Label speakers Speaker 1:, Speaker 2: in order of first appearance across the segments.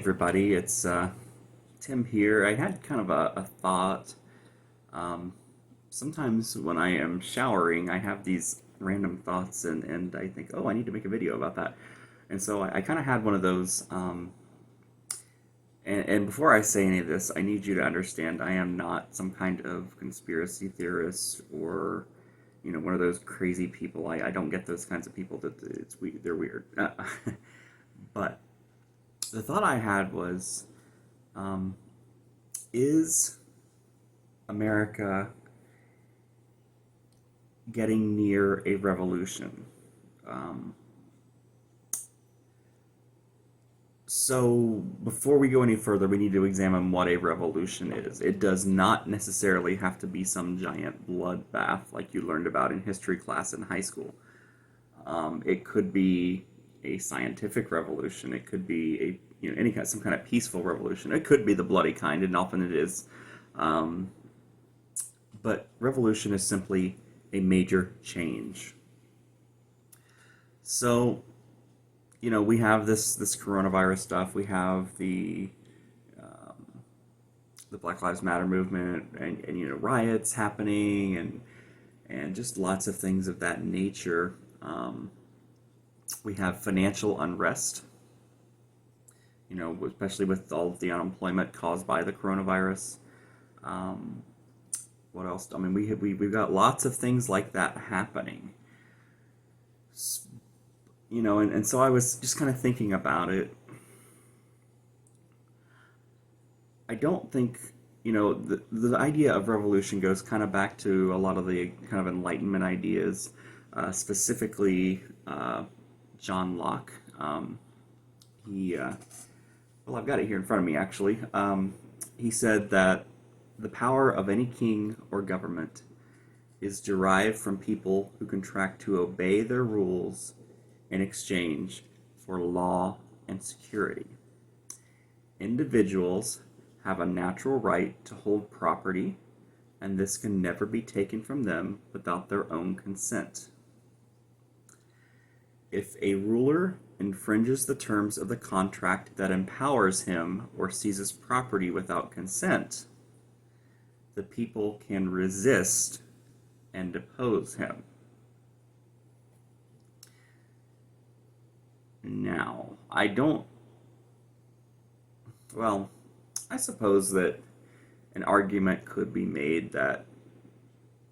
Speaker 1: everybody, it's Tim here. I had kind of a thought. Um, Sometimes when I am showering, I have these random thoughts, and I think, oh, I need to make a video about that. And so I kind of had one of those. And before I say any of this, I need you to understand I am not some kind of conspiracy theorist or, one of those crazy people. I don't get those kinds of people that they're weird. But the thought I had was, um, is America getting near a revolution? Um, so, before we go any further, we need to examine what a revolution is. It does not necessarily have to be some giant bloodbath like you learned about in history class in high school. It could be a scientific revolution. It could be any kind, some kind of peaceful revolution. It could be the bloody kind, and often it is. Um, but revolution is simply a major change. So, we have this coronavirus stuff. We have the Black Lives Matter movement, and riots happening, and just lots of things of that nature. We have financial unrest. Especially with all of the unemployment caused by the coronavirus. Um, what else? I mean, we've got lots of things like that happening. And so I was just kind of thinking about it. I don't think, the idea of revolution goes kind of back to a lot of the kind of Enlightenment ideas, specifically John Locke. He, well, I've got it here in front of me actually. He said that the power of any king or government is derived from people who contract to obey their rules in exchange for law and security. Individuals have a natural right to hold property, and this can never be taken from them without their own consent. If a ruler infringes the terms of the contract that empowers him or seizes property without consent, the people can resist and depose him. Now, I suppose that an argument could be made that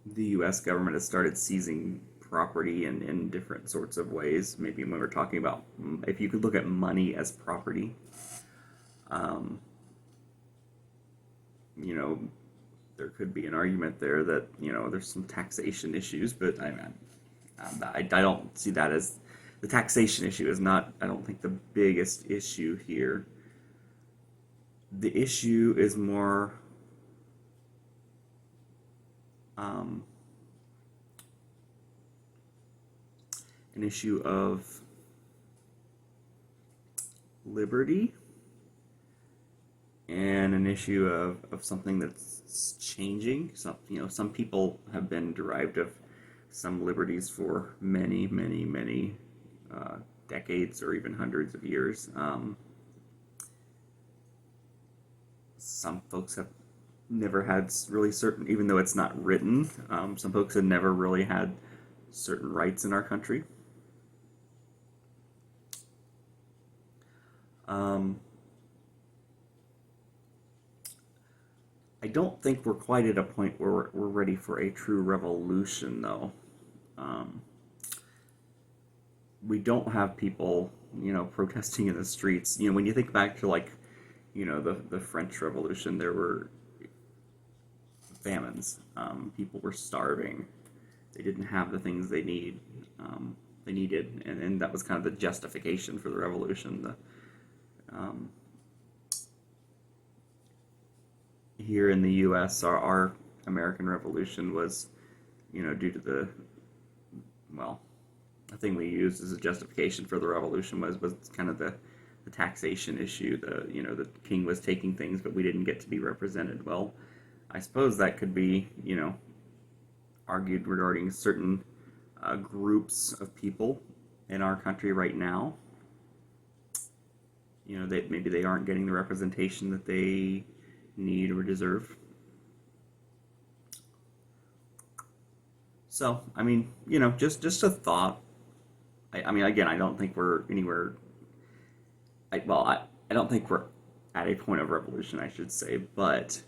Speaker 1: the US government has started seizing property in different sorts of ways. Maybe when we're talking about, if you could look at money as property, um, you know, there could be an argument there that, there's some taxation issues, but I don't see that as the taxation issue is not, I don't think, the biggest issue here. The issue is more um, an issue of liberty and an issue of something that's changing. Some people have been derived of some liberties for many, many, many decades or even hundreds of years. Some folks have never had really certain, even though it's not written, some folks have never really had certain rights in our country. Um, I don't think we're quite at a point where we're ready for a true revolution, though. Um, we don't have people, protesting in the streets. When you think back to, like, the French Revolution, there were famines. People were starving. They didn't have the things they needed, and that was kind of the justification for the revolution. Um, Here in the U.S., our American Revolution was, due to well, the thing we used as a justification for the revolution was kind of the taxation issue. The king was taking things, but we didn't get to be represented. Well, I suppose that could be, argued regarding certain groups of people in our country right now. that maybe they aren't getting the representation that they need or deserve. So, I mean, just a thought. I mean, again, I don't think we're anywhere. I don't think we're at a point of revolution, I should say, but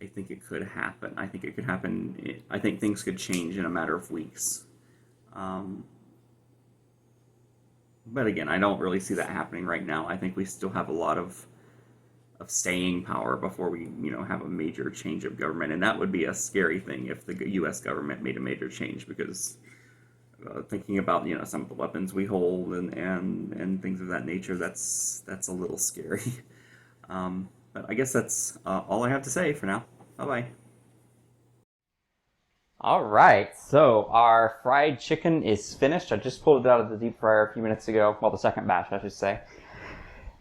Speaker 1: I think it could happen. I think it could happen. I think things could change in a matter of weeks. Um, but again, I don't really see that happening right now. I think we still have a lot of staying power before we, have a major change of government, and that would be a scary thing if the U.S. government made a major change because thinking about some of the weapons we hold and things of that nature, that's a little scary. But I guess that's all I have to say for now. Bye bye.
Speaker 2: All right, so our fried chicken is finished. I just pulled it out of the deep fryer a few minutes ago. Well, the second batch, I should say.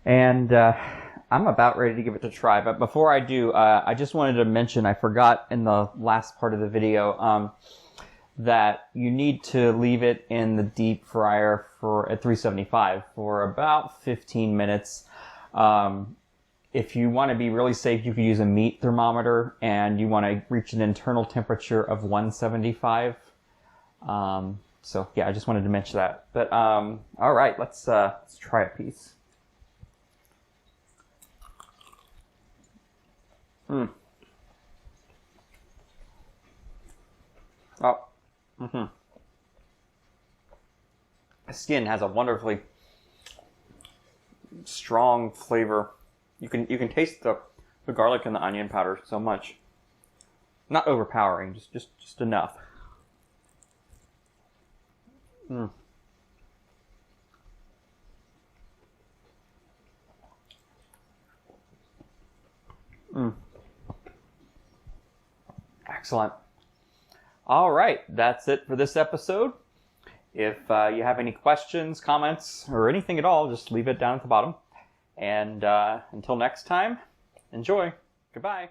Speaker 2: And I'm about ready to give it a try. But before I do, I just wanted to mention, I forgot in the last part of the video, that you need to leave it in the deep fryer at 375 for about 15 minutes. If you want to be really safe, you could use a meat thermometer, and you want to reach an internal temperature of 175. So yeah, I just wanted to mention that. But all right, let's try a piece. Mm. Oh. Mm-hmm. The skin has a wonderfully strong flavor. You can taste the garlic and the onion powder so much. Not overpowering, just enough. Mm. Mm. Excellent. All right, that's it for this episode. If you have any questions, comments, or anything at all, just leave it down at the bottom. And until next time, enjoy. Goodbye.